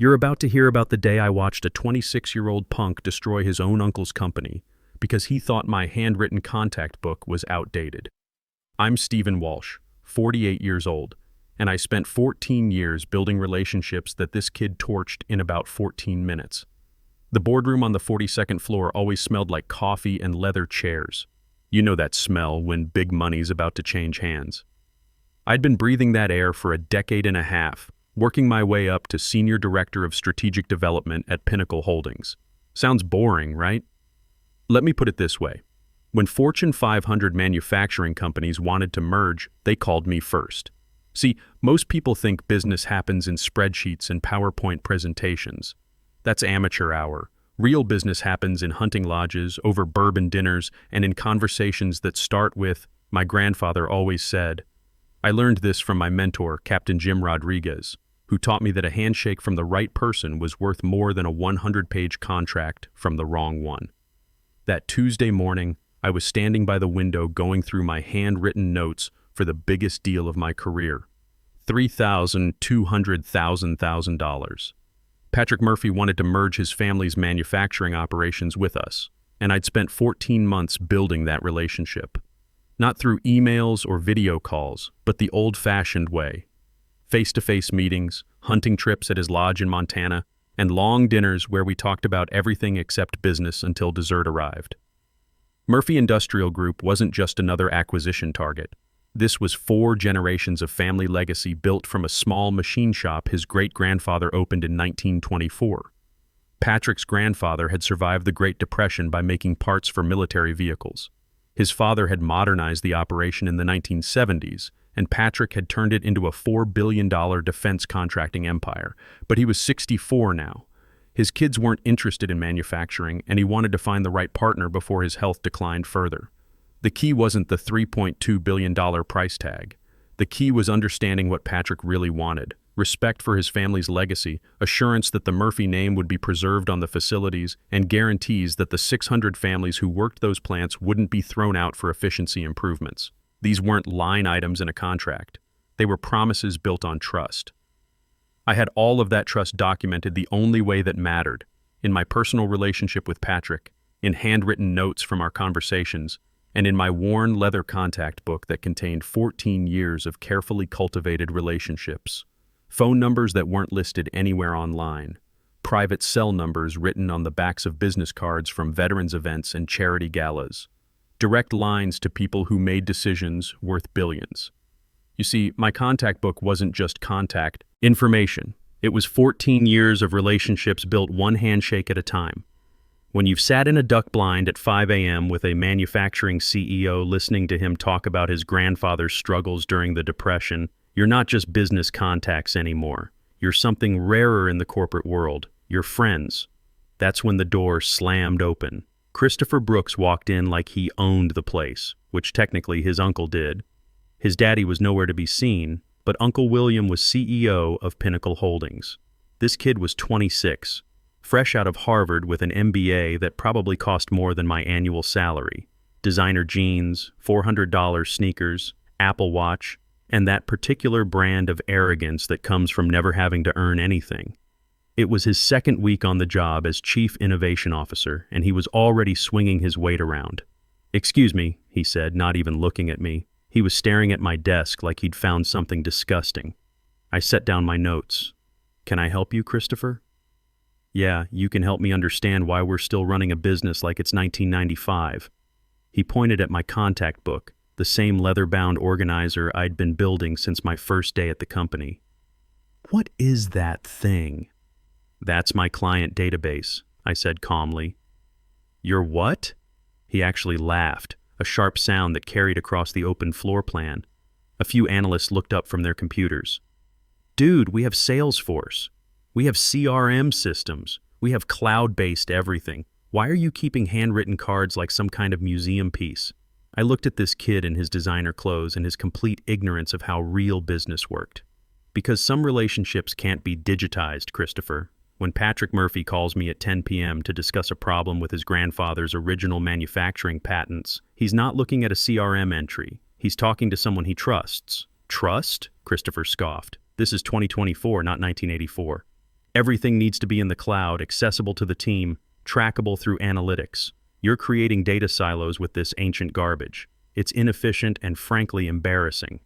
You're about to hear about the day I watched a 26-year-old punk destroy his own uncle's company because he thought my handwritten contact book was outdated. I'm Steven Walsh, 48 years old, and I spent 14 years building relationships that this kid torched in about 14 minutes. The boardroom on the 42nd floor always smelled like coffee and leather chairs. You know that smell when big money's about to change hands. I'd been breathing that air for a decade and a half, working my way up to Senior Director of Strategic Development at Pinnacle Holdings. Sounds boring, right? Let me put it this way. When Fortune 500 manufacturing companies wanted to merge, they called me first. See, most people think business happens in spreadsheets and PowerPoint presentations. That's amateur hour. Real business happens in hunting lodges, over bourbon dinners, and in conversations that start with, "My grandfather always said." I learned this from my mentor, Captain Jim Rodriguez, who taught me that a handshake from the right person was worth more than a 100-page contract from the wrong one. That Tuesday morning, I was standing by the window going through my handwritten notes for the biggest deal of my career, $3,200,000. Patrick Murphy wanted to merge his family's manufacturing operations with us, and I'd spent 14 months building that relationship. Not through emails or video calls, but the old-fashioned way. Face-to-face meetings, hunting trips at his lodge in Montana, and long dinners where we talked about everything except business until dessert arrived. Murphy Industrial Group wasn't just another acquisition target. This was 4 generations of family legacy built from a small machine shop his great-grandfather opened in 1924. Patrick's grandfather had survived the Great Depression by making parts for military vehicles. His father had modernized the operation in the 1970s, and Patrick had turned it into a $4 billion defense contracting empire. But he was 64 now. His kids weren't interested in manufacturing, and he wanted to find the right partner before his health declined further. The key wasn't the $3.2 billion price tag. The key was understanding what Patrick really wanted: respect for his family's legacy, assurance that the Murphy name would be preserved on the facilities, and guarantees that the 600 families who worked those plants wouldn't be thrown out for efficiency improvements. These weren't line items in a contract. They were promises built on trust. I had all of that trust documented the only way that mattered: in my personal relationship with Patrick, in handwritten notes from our conversations, and in my worn leather contact book that contained 14 years of carefully cultivated relationships. Phone numbers that weren't listed anywhere online. Private cell numbers written on the backs of business cards from veterans events and charity galas. Direct lines to people who made decisions worth billions. You see, my contact book wasn't just contact information. It was 14 years of relationships built one handshake at a time. When you've sat in a duck blind at 5 a.m. with a manufacturing CEO listening to him talk about his grandfather's struggles during the Depression, you're not just business contacts anymore. You're something rarer in the corporate world. You're friends. That's when the door slammed open. Christopher Brooks walked in like he owned the place, which technically his uncle did. His daddy was nowhere to be seen, but Uncle William was CEO of Pinnacle Holdings. This kid was 26, fresh out of Harvard with an MBA that probably cost more than my annual salary. Designer jeans, $400 sneakers, Apple Watch, and that particular brand of arrogance that comes from never having to earn anything. It was his second week on the job as Chief Innovation Officer, and he was already swinging his weight around. "Excuse me," he said, not even looking at me. He was staring at my desk like he'd found something disgusting. I set down my notes. "Can I help you, Christopher?" "Yeah, you can help me understand why we're still running a business like it's 1995. He pointed at my contact book, the same leather-bound organizer I'd been building since my first day at the company. "What is that thing?" "That's my client database," I said calmly. "Your what?" He actually laughed, a sharp sound that carried across the open floor plan. A few analysts looked up from their computers. "Dude, we have Salesforce. We have CRM systems. We have cloud-based everything. Why are you keeping handwritten cards like some kind of museum piece?" I looked at this kid in his designer clothes and his complete ignorance of how real business worked. "Because some relationships can't be digitized, Christopher. When Patrick Murphy calls me at 10 p.m. to discuss a problem with his grandfather's original manufacturing patents, he's not looking at a CRM entry. He's talking to someone he trusts." "Trust?" Christopher scoffed. "This is 2024, not 1984. Everything needs to be in the cloud, accessible to the team, trackable through analytics. You're creating data silos with this ancient garbage. It's inefficient and frankly embarrassing.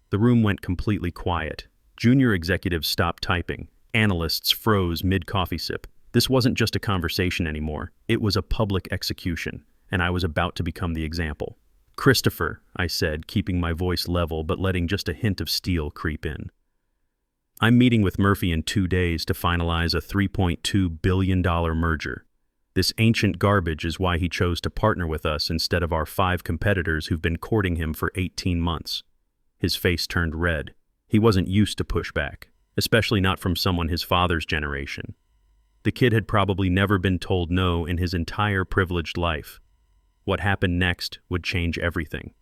The room went completely quiet. Junior executives stopped typing. Analysts froze mid-coffee sip. This wasn't just a conversation anymore. It was a public execution, and I was about to become the example. "Christopher," I said, keeping my voice level but letting just a hint of steel creep in. "I'm meeting with Murphy in 2 days to finalize a $3.2 billion merger. This ancient garbage is why he chose to partner with us instead of our 5 competitors who've been courting him for 18 months. His face turned red. He wasn't used to pushback, especially not from someone his father's generation. The kid had probably never been told no in his entire privileged life. What happened next would change everything.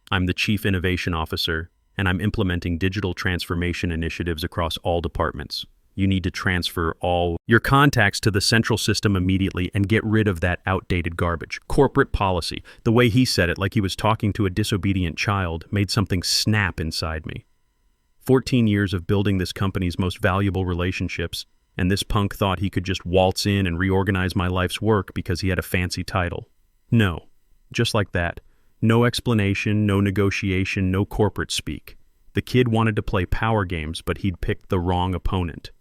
I'm the Chief Innovation Officer, and I'm implementing digital transformation initiatives across all departments. You need to transfer all your contacts to the central system immediately and get rid of that outdated garbage. Corporate policy." The way he said it, like he was talking to a disobedient child, made something snap inside me. 14 years of building this company's most valuable relationships, and this punk thought he could just waltz in and reorganize my life's work because he had a fancy title. No. Just like that. No explanation, no negotiation, no corporate speak. The kid wanted to play power games, but he'd picked the wrong opponent.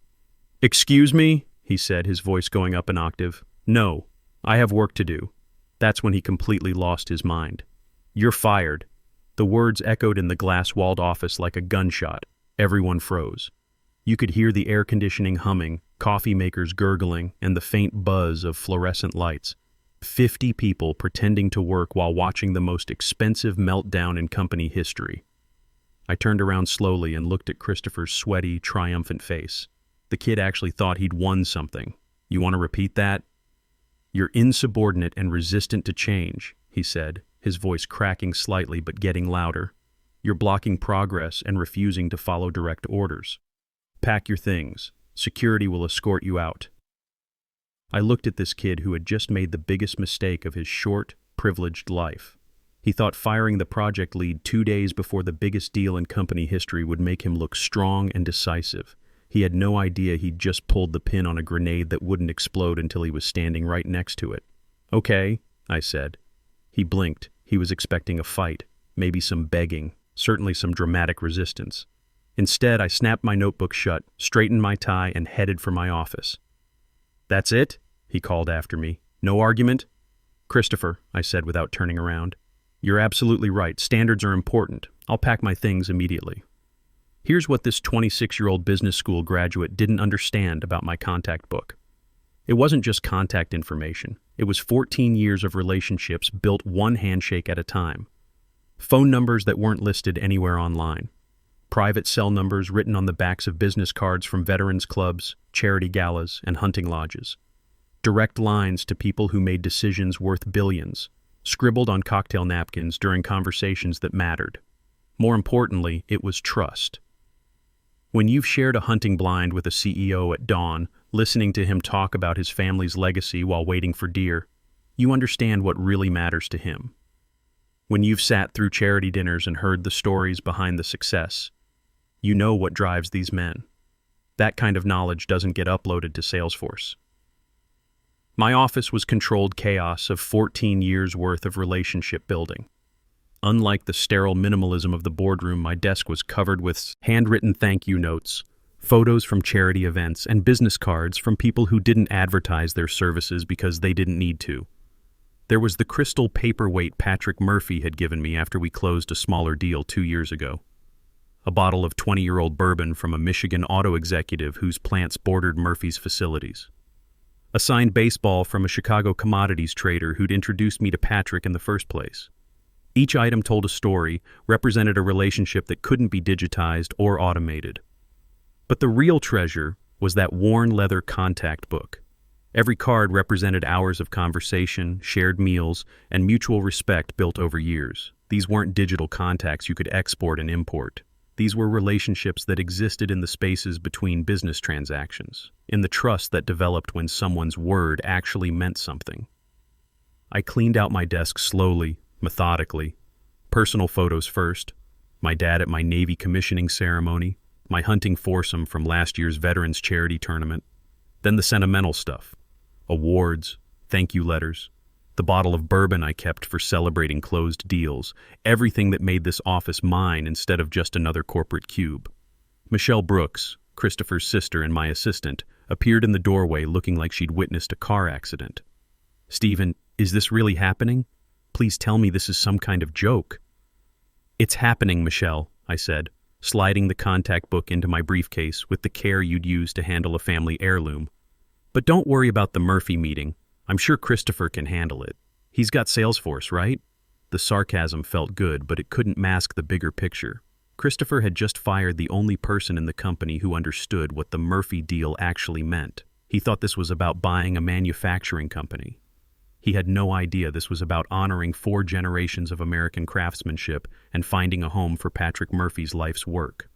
"Excuse me?" he said, his voice going up an octave. "No, I have work to do." That's when he completely lost his mind. "You're fired." The words echoed in the glass-walled office like a gunshot. Everyone froze. You could hear the air conditioning humming, coffee makers gurgling, and the faint buzz of fluorescent lights. 50 people pretending to work while watching the most expensive meltdown in company history. I turned around slowly and looked at Christopher's sweaty, triumphant face. The kid actually thought he'd won something. "You want to repeat that?" "You're insubordinate and resistant to change," he said, his voice cracking slightly but getting louder. "You're blocking progress and refusing to follow direct orders. Pack your things. Security will escort you out." I looked at this kid who had just made the biggest mistake of his short, privileged life. He thought firing the project lead 2 days before the biggest deal in company history would make him look strong and decisive. He had no idea he'd just pulled the pin on a grenade that wouldn't explode until he was standing right next to it. "Okay," I said. He blinked. He was expecting a fight, maybe some begging, certainly some dramatic resistance. Instead, I snapped my notebook shut, straightened my tie, and headed for my office. "That's it?" he called after me. "No argument?" "Christopher," I said without turning around. "You're absolutely right. Standards are important. I'll pack my things immediately." Here's what this 26-year-old business school graduate didn't understand about my contact book. It wasn't just contact information. It was 14 years of relationships built one handshake at a time. Phone numbers that weren't listed anywhere online. Private cell numbers written on the backs of business cards from veterans clubs, charity galas, and hunting lodges. Direct lines to people who made decisions worth billions, scribbled on cocktail napkins during conversations that mattered. More importantly, it was trust. When you've shared a hunting blind with a CEO at dawn, listening to him talk about his family's legacy while waiting for deer, you understand what really matters to him. When you've sat through charity dinners and heard the stories behind the success, you know what drives these men. That kind of knowledge doesn't get uploaded to Salesforce. My office was controlled chaos of 14 years' worth of relationship building. Unlike the sterile minimalism of the boardroom, my desk was covered with handwritten thank you notes, photos from charity events, and business cards from people who didn't advertise their services because they didn't need to. There was the crystal paperweight Patrick Murphy had given me after we closed a smaller deal 2 years ago. A bottle of 20-year-old bourbon from a Michigan auto executive whose plants bordered Murphy's facilities. A signed baseball from a Chicago commodities trader who'd introduced me to Patrick in the first place. Each item told a story, represented a relationship that couldn't be digitized or automated. But the real treasure was that worn leather contact book. Every card represented hours of conversation, shared meals, and mutual respect built over years. These weren't digital contacts you could export and import. These were relationships that existed in the spaces between business transactions, in the trust that developed when someone's word actually meant something. I cleaned out my desk slowly, methodically. Personal photos first. My dad at my Navy commissioning ceremony. my hunting foursome from last year's Veterans Charity Tournament, then the sentimental stuff, awards, thank you letters, the bottle of bourbon I kept for celebrating closed deals, everything that made this office mine instead of just another corporate cube. Michelle Brooks, Christopher's sister and my assistant, appeared in the doorway looking like she'd witnessed a car accident. "Steven, is this really happening? Please tell me this is some kind of joke." "It's happening, Michelle," I said, sliding the contact book into my briefcase with the care you'd use to handle a family heirloom. "But don't worry about the Murphy meeting. I'm sure Christopher can handle it. He's got Salesforce, right?" The sarcasm felt good, but it couldn't mask the bigger picture. Christopher had just fired the only person in the company who understood what the Murphy deal actually meant. He thought this was about buying a manufacturing company. He had no idea this was about honoring 4 generations of American craftsmanship and finding a home for Patrick Murphy's life's work.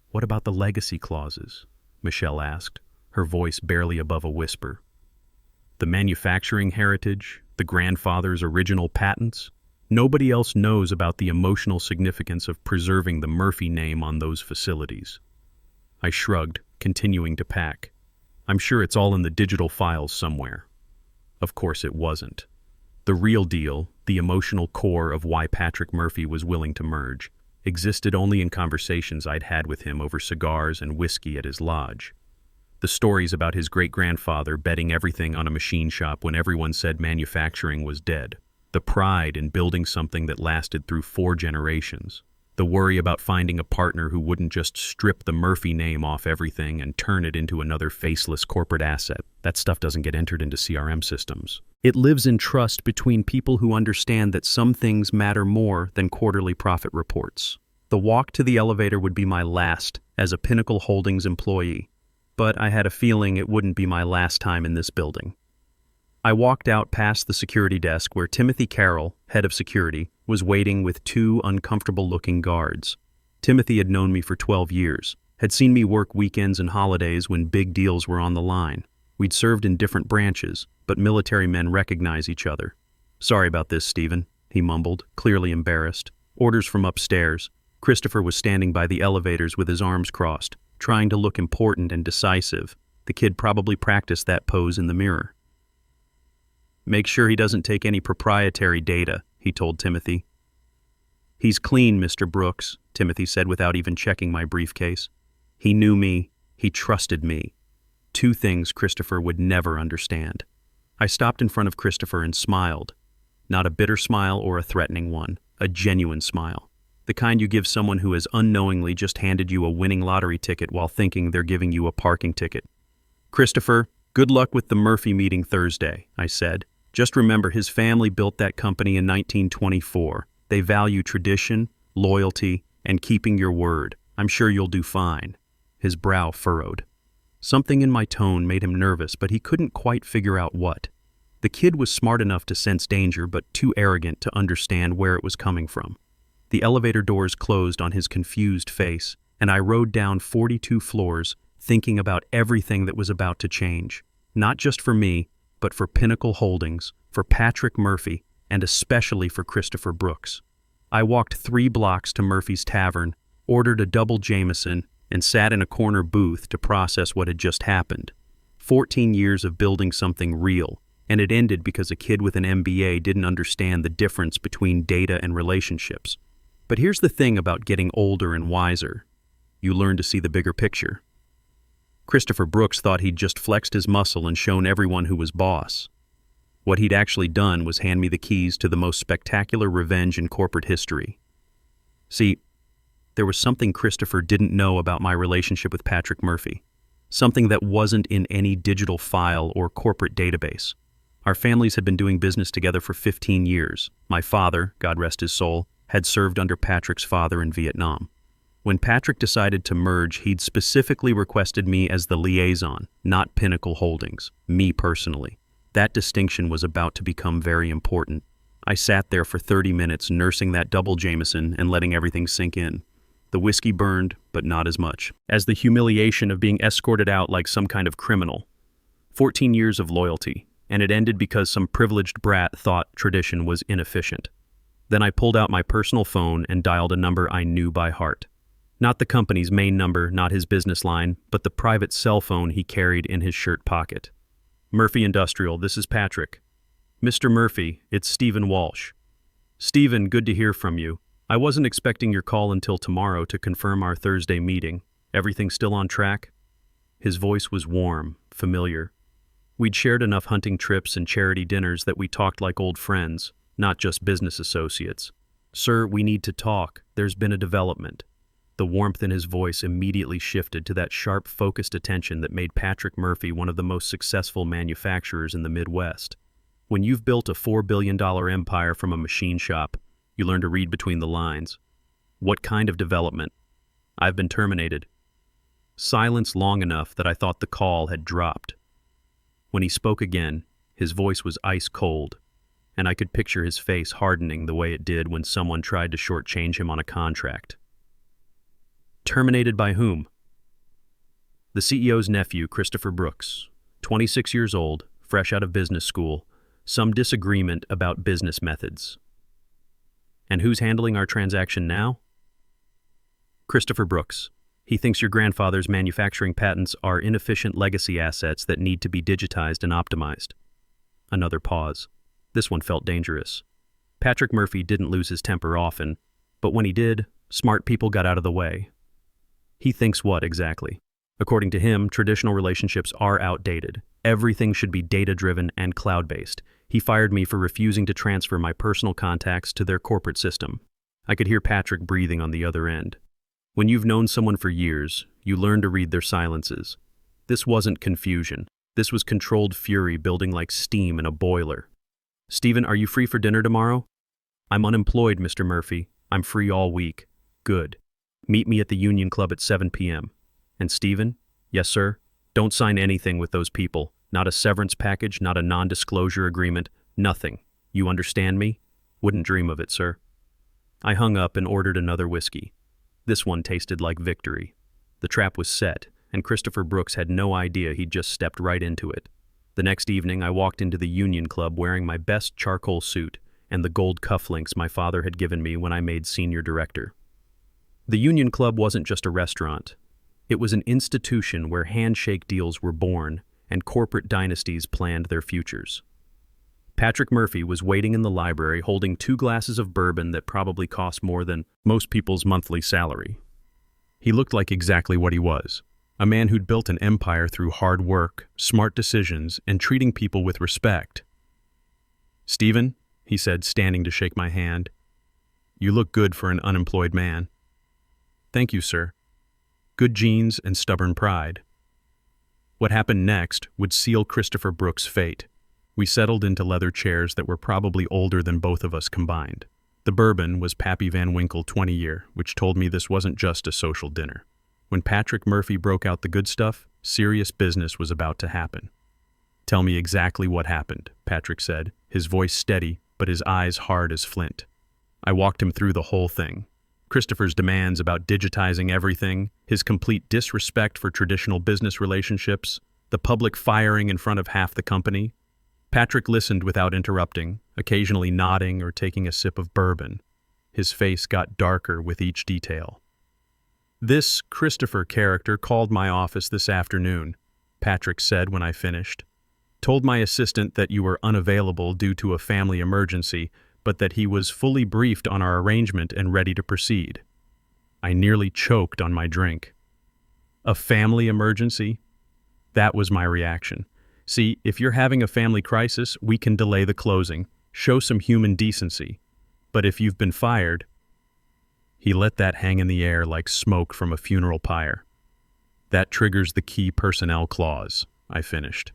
"What about the legacy clauses?" Michelle asked, her voice barely above a whisper. "The manufacturing heritage, the grandfather's original patents? Nobody else knows about the emotional significance of preserving the Murphy name on those facilities." I shrugged, continuing to pack. "I'm sure it's all in the digital files somewhere." Of course it wasn't. The real deal, the emotional core of why Patrick Murphy was willing to merge, existed only in conversations I'd had with him over cigars and whiskey at his lodge. The stories about his great-grandfather betting everything on a machine shop when everyone said manufacturing was dead. The pride in building something that lasted through 4 generations. The worry about finding a partner who wouldn't just strip the Murphy name off everything and turn it into another faceless corporate asset. That stuff doesn't get entered into CRM systems. It lives in trust between people who understand that some things matter more than quarterly profit reports. The walk to the elevator would be my last as a Pinnacle Holdings employee, but I had a feeling it wouldn't be my last time in this building. I walked out past the security desk where Timothy Carroll, head of security, was waiting with 2 uncomfortable-looking guards. Timothy had known me for 12 years, had seen me work weekends and holidays when big deals were on the line. We'd served in different branches, but military men recognize each other. "Sorry about this, Steven," he mumbled, clearly embarrassed. "Orders from upstairs." Christopher was standing by the elevators with his arms crossed, trying to look important and decisive. The kid probably practiced that pose in the mirror. "Make sure he doesn't take any proprietary data," he told Timothy. "He's clean, Mr. Brooks," Timothy said without even checking my briefcase. He knew me. He trusted me. 2 things Christopher would never understand. I stopped in front of Christopher and smiled. Not a bitter smile or a threatening one, a genuine smile. The kind you give someone who has unknowingly just handed you a winning lottery ticket while thinking they're giving you a parking ticket. "Christopher, good luck with the Murphy meeting Thursday," I said. "Just remember his family built that company in 1924. They value tradition, loyalty, and keeping your word. I'm sure you'll do fine." His brow furrowed. Something in my tone made him nervous, but he couldn't quite figure out what. The kid was smart enough to sense danger, but too arrogant to understand where it was coming from. The elevator doors closed on his confused face, and I rode down 42 floors, thinking about everything that was about to change. Not just for me, but for Pinnacle Holdings, for Patrick Murphy, and especially for Christopher Brooks. I walked 3 blocks to Murphy's Tavern, ordered a double Jameson, and sat in a corner booth to process what had just happened. 14 years of building something real, and it ended because a kid with an MBA didn't understand the difference between data and relationships. But here's the thing about getting older and wiser. You learn to see the bigger picture. Christopher Brooks thought he'd just flexed his muscle and shown everyone who was boss. What he'd actually done was hand me the keys to the most spectacular revenge in corporate history. See, there was something Christopher didn't know about my relationship with Patrick Murphy, something that wasn't in any digital file or corporate database. Our families had been doing business together for 15 years. My father, God rest his soul, had served under Patrick's father in Vietnam. When Patrick decided to merge, he'd specifically requested me as the liaison, not Pinnacle Holdings, me personally. That distinction was about to become very important. I sat there for 30 minutes nursing that double Jameson and letting everything sink in. The whiskey burned, but not as much as the humiliation of being escorted out like some kind of criminal. 14 years of loyalty, and it ended because some privileged brat thought tradition was inefficient. Then I pulled out my personal phone and dialed a number I knew by heart. Not the company's main number, not his business line, but the private cell phone he carried in his shirt pocket. Murphy Industrial, this is Patrick. Mr. Murphy, it's Steven Walsh. Steven, good to hear from you. I wasn't expecting your call until tomorrow to confirm our Thursday meeting. Everything still on track? His voice was warm, familiar. We'd shared enough hunting trips and charity dinners that we talked like old friends, not just business associates. Sir, we need to talk. There's been a development. The warmth in his voice immediately shifted to that sharp, focused attention that made Patrick Murphy one of the most successful manufacturers in the Midwest. When you've built a $4 billion empire from a machine shop, you learn to read between the lines. What kind of development? I've been terminated. Silence long enough that I thought the call had dropped. When he spoke again, his voice was ice cold, and I could picture his face hardening the way it did when someone tried to shortchange him on a contract. Terminated by whom? The CEO's nephew, Christopher Brooks, 26 years old, fresh out of business school, some disagreement about business methods. And who's handling our transaction now? Christopher Brooks. He thinks your grandfather's manufacturing patents are inefficient legacy assets that need to be digitized and optimized. Another pause. This one felt dangerous. Patrick Murphy didn't lose his temper often, but when he did, smart people got out of the way. He thinks what exactly? According to him, traditional relationships are outdated. Everything should be data-driven and cloud-based. He fired me for refusing to transfer my personal contacts to their corporate system. I could hear Patrick breathing on the other end. When you've known someone for years, you learn to read their silences. This wasn't confusion. This was controlled fury building like steam in a boiler. Steven, are you free for dinner tomorrow? I'm unemployed, Mr. Murphy. I'm free all week. Good. Meet me at the Union Club at 7 p.m. And Steven? Yes, sir? Don't sign anything with those people. Not a severance package, not a non-disclosure agreement, nothing. You understand me? Wouldn't dream of it, sir. I hung up and ordered another whiskey. This one tasted like victory. The trap was set, and Christopher Brooks had no idea he'd just stepped right into it. The next evening, I walked into the Union Club wearing my best charcoal suit and the gold cufflinks my father had given me when I made senior director. The Union Club wasn't just a restaurant. It was an institution where handshake deals were born and corporate dynasties planned their futures. Patrick Murphy was waiting in the library holding 2 glasses of bourbon that probably cost more than most people's monthly salary. He looked like exactly what he was, a man who'd built an empire through hard work, smart decisions, and treating people with respect. Steven, he said, standing to shake my hand, you look good for an unemployed man. Thank you, sir. Good genes and stubborn pride. What happened next would seal Christopher Brooks' fate. We settled into leather chairs that were probably older than both of us combined. The bourbon was Pappy Van Winkle 20-year, which told me this wasn't just a social dinner. When Patrick Murphy broke out the good stuff, serious business was about to happen. Tell me exactly what happened, Patrick said, his voice steady, but his eyes hard as flint. I walked him through the whole thing. Christopher's demands about digitizing everything, his complete disrespect for traditional business relationships, the public firing in front of half the company. Patrick listened without interrupting, occasionally nodding or taking a sip of bourbon. His face got darker with each detail. This Christopher character called my office this afternoon, Patrick said when I finished. Told my assistant that you were unavailable due to a family emergency, but that he was fully briefed on our arrangement and ready to proceed. I nearly choked on my drink. A family emergency? That was my reaction. See, if you're having a family crisis, we can delay the closing, show some human decency. But if you've been fired... He let that hang in the air like smoke from a funeral pyre. That triggers the key personnel clause, I finished.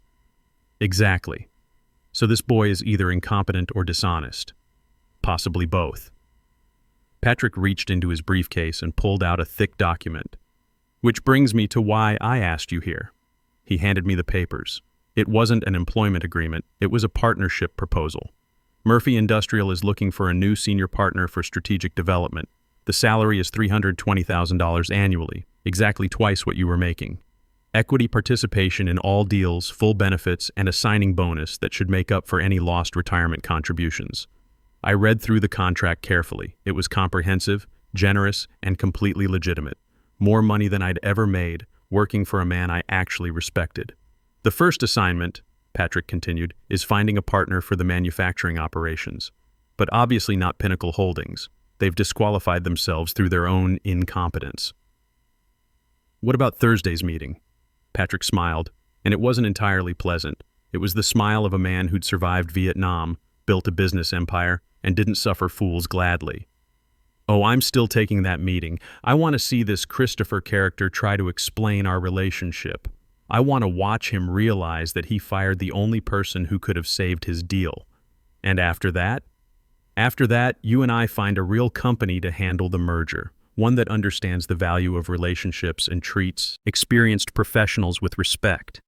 Exactly. So this boy is either incompetent or dishonest. Possibly both. Patrick reached into his briefcase and pulled out a thick document. Which brings me to why I asked you here. He handed me the papers. It wasn't an employment agreement, it was a partnership proposal. Murphy Industrial is looking for a new senior partner for strategic development. The salary is $320,000 annually, exactly twice what you were making. Equity participation in all deals, full benefits, and a signing bonus that should make up for any lost retirement contributions. I read through the contract carefully. It was comprehensive, generous, and completely legitimate. More money than I'd ever made, working for a man I actually respected. The first assignment, Patrick continued, is finding a partner for the manufacturing operations. But obviously not Pinnacle Holdings. They've disqualified themselves through their own incompetence. What about Thursday's meeting? Patrick smiled, and it wasn't entirely pleasant. It was the smile of a man who'd survived Vietnam, built a business empire, and didn't suffer fools gladly. Oh, I'm still taking that meeting. I want to see this Christopher character try to explain our relationship. I want to watch him realize that he fired the only person who could have saved his deal. And after that, you and I find a real company to handle the merger, one that understands the value of relationships and treats experienced professionals with respect.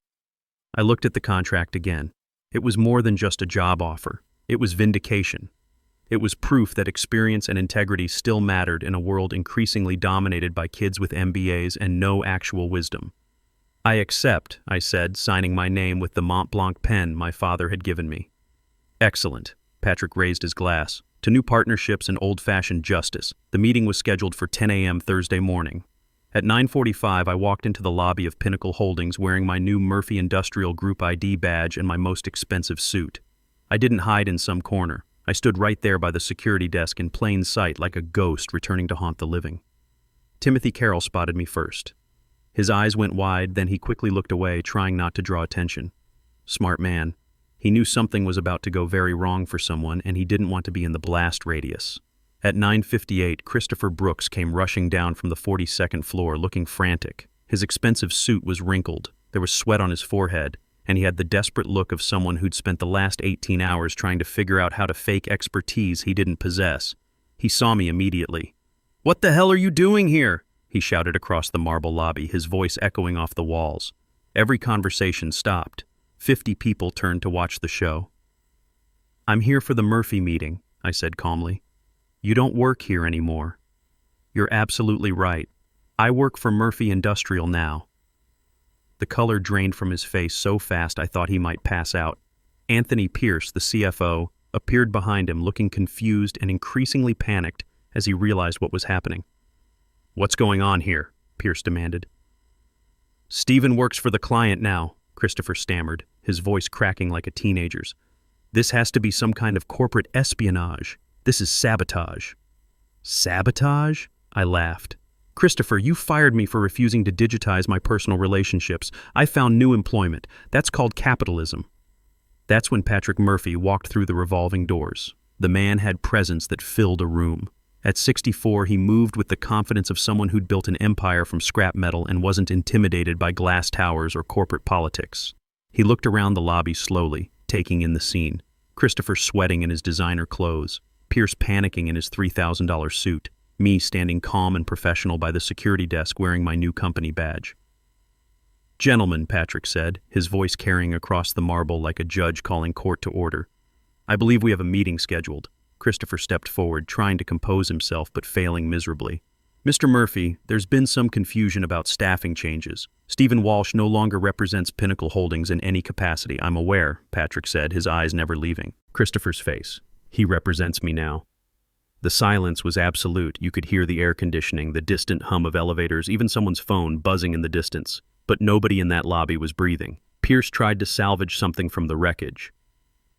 I looked at the contract again. It was more than just a job offer. It was vindication. It was proof that experience and integrity still mattered in a world increasingly dominated by kids with MBAs and no actual wisdom. I accept, I said, signing my name with the Mont Blanc pen my father had given me. Excellent. Patrick raised his glass. To new partnerships and old-fashioned justice. The meeting was scheduled for 10 a.m. Thursday morning. At 9:45, I walked into the lobby of Pinnacle Holdings wearing my new Murphy Industrial Group ID badge and my most expensive suit. I didn't hide in some corner. I stood right there by the security desk in plain sight like a ghost returning to haunt the living. Timothy Carroll spotted me first. His eyes went wide, then he quickly looked away, trying not to draw attention. Smart man. He knew something was about to go very wrong for someone, and he didn't want to be in the blast radius. At 9:58, Christopher Brooks came rushing down from the 42nd floor, looking frantic. His expensive suit was wrinkled, there was sweat on his forehead, and he had the desperate look of someone who'd spent the last 18 hours trying to figure out how to fake expertise he didn't possess. He saw me immediately. "What the hell are you doing here?" he shouted across the marble lobby, his voice echoing off the walls. Every conversation stopped. 50 people turned to watch the show. "I'm here for the Murphy meeting," I said calmly. "You don't work here anymore." "You're absolutely right. I work for Murphy Industrial now." The color drained from his face so fast I thought he might pass out. Anthony Pierce, the CFO, appeared behind him looking confused and increasingly panicked as he realized what was happening. "What's going on here?" Pierce demanded. "Steven works for the client now," Christopher stammered, his voice cracking like a teenager's. "This has to be some kind of corporate espionage. This is sabotage." "Sabotage?" I laughed. "Christopher, you fired me for refusing to digitize my personal relationships. I found new employment. That's called capitalism." That's when Patrick Murphy walked through the revolving doors. The man had presence that filled a room. At 64, he moved with the confidence of someone who'd built an empire from scrap metal and wasn't intimidated by glass towers or corporate politics. He looked around the lobby slowly, taking in the scene. Christopher sweating in his designer clothes, Pierce panicking in his $3,000 suit, me standing calm and professional by the security desk wearing my new company badge. "Gentlemen," Patrick said, his voice carrying across the marble like a judge calling court to order. "I believe we have a meeting scheduled." Christopher stepped forward, trying to compose himself but failing miserably. "Mr. Murphy, there's been some confusion about staffing changes. Steven Walsh no longer represents Pinnacle Holdings in any capacity, I'm aware," Patrick said, his eyes never leaving Christopher's face. "He represents me now." The silence was absolute. You could hear the air conditioning, the distant hum of elevators, even someone's phone buzzing in the distance. But nobody in that lobby was breathing. Pierce tried to salvage something from the wreckage.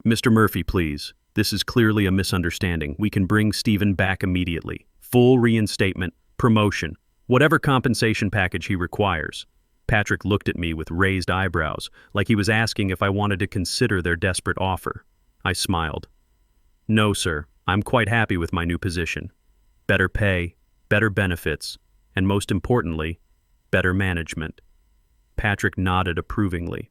"Mr. Murphy, please. This is clearly a misunderstanding. We can bring Steven back immediately. Full reinstatement, promotion, whatever compensation package he requires." Patrick looked at me with raised eyebrows, like he was asking if I wanted to consider their desperate offer. I smiled. "No, sir. I'm quite happy with my new position. Better pay, better benefits, and most importantly, better management." Patrick nodded approvingly.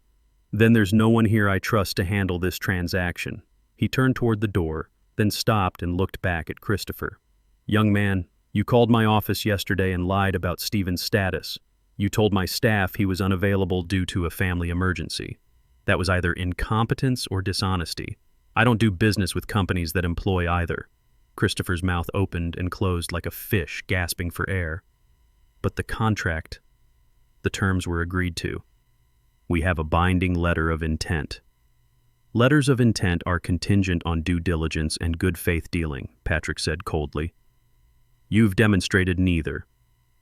"Then there's no one here I trust to handle this transaction." He turned toward the door, then stopped and looked back at Christopher. "Young man, you called my office yesterday and lied about Steven's status. You told my staff he was unavailable due to a family emergency. That was either incompetence or dishonesty. I don't do business with companies that employ either." Christopher's mouth opened and closed like a fish gasping for air. "But the contract, the terms were agreed to. We have a binding letter of intent." "Letters of intent are contingent on due diligence and good faith dealing," Patrick said coldly. "You've demonstrated neither.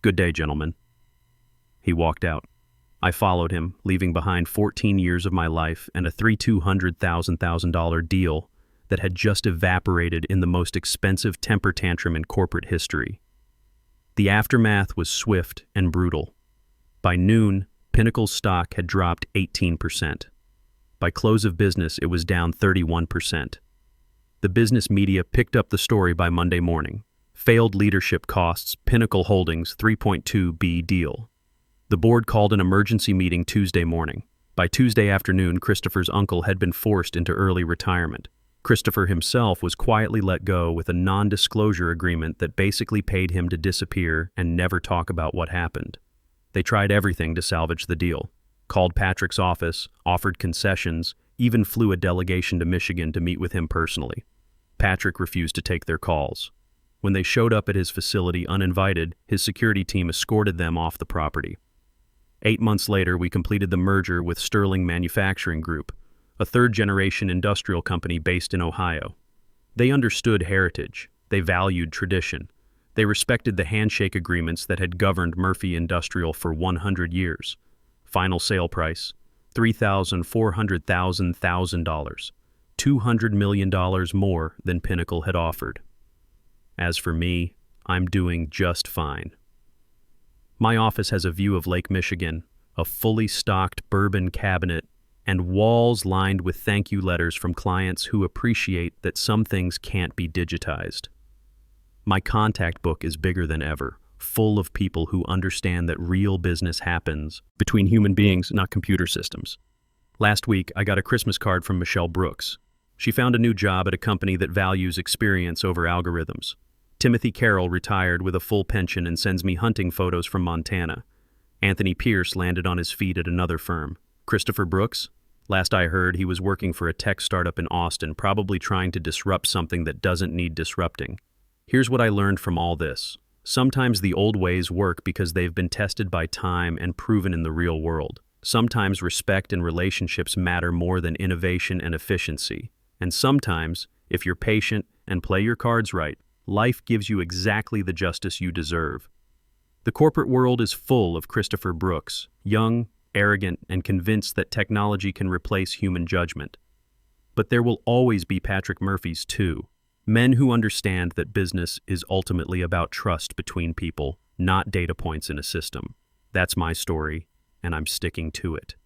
Good day, gentlemen." He walked out. I followed him, leaving behind 14 years of my life and a $200,000 deal that had just evaporated in the most expensive temper tantrum in corporate history. The aftermath was swift and brutal. By noon, Pinnacle's stock had dropped 18%. By close of business, it was down 31%. The business media picked up the story by Monday morning. Failed leadership costs Pinnacle Holdings $3.2 billion deal. The board called an emergency meeting Tuesday morning. By Tuesday afternoon, Christopher's uncle had been forced into early retirement. Christopher himself was quietly let go with a non-disclosure agreement that basically paid him to disappear and never talk about what happened. They tried everything to salvage the deal. Called Patrick's office, offered concessions, even flew a delegation to Michigan to meet with him personally. Patrick refused to take their calls. When they showed up at his facility uninvited, his security team escorted them off the property. 8 months later, we completed the merger with Sterling Manufacturing Group, a third-generation industrial company based in Ohio. They understood heritage. They valued tradition. They respected the handshake agreements that had governed Murphy Industrial for 100 years. Final sale price, $3,400,000, $200 million more than Pinnacle had offered. As for me, I'm doing just fine. My office has a view of Lake Michigan, a fully stocked bourbon cabinet, and walls lined with thank you letters from clients who appreciate that some things can't be digitized. My contact book is bigger than ever, full of people who understand that real business happens between human beings, not computer systems. Last week, I got a Christmas card from Michelle Brooks. She found a new job at a company that values experience over algorithms. Timothy Carroll retired with a full pension and sends me hunting photos from Montana. Anthony Pierce landed on his feet at another firm. Christopher Brooks? Last I heard, he was working for a tech startup in Austin, probably trying to disrupt something that doesn't need disrupting. Here's what I learned from all this. Sometimes the old ways work because they've been tested by time and proven in the real world. Sometimes respect and relationships matter more than innovation and efficiency. And sometimes, if you're patient and play your cards right, life gives you exactly the justice you deserve. The corporate world is full of Christopher Brooks, young, arrogant, and convinced that technology can replace human judgment. But there will always be Patrick Murphys too, men who understand that business is ultimately about trust between people, not data points in a system. That's my story, and I'm sticking to it.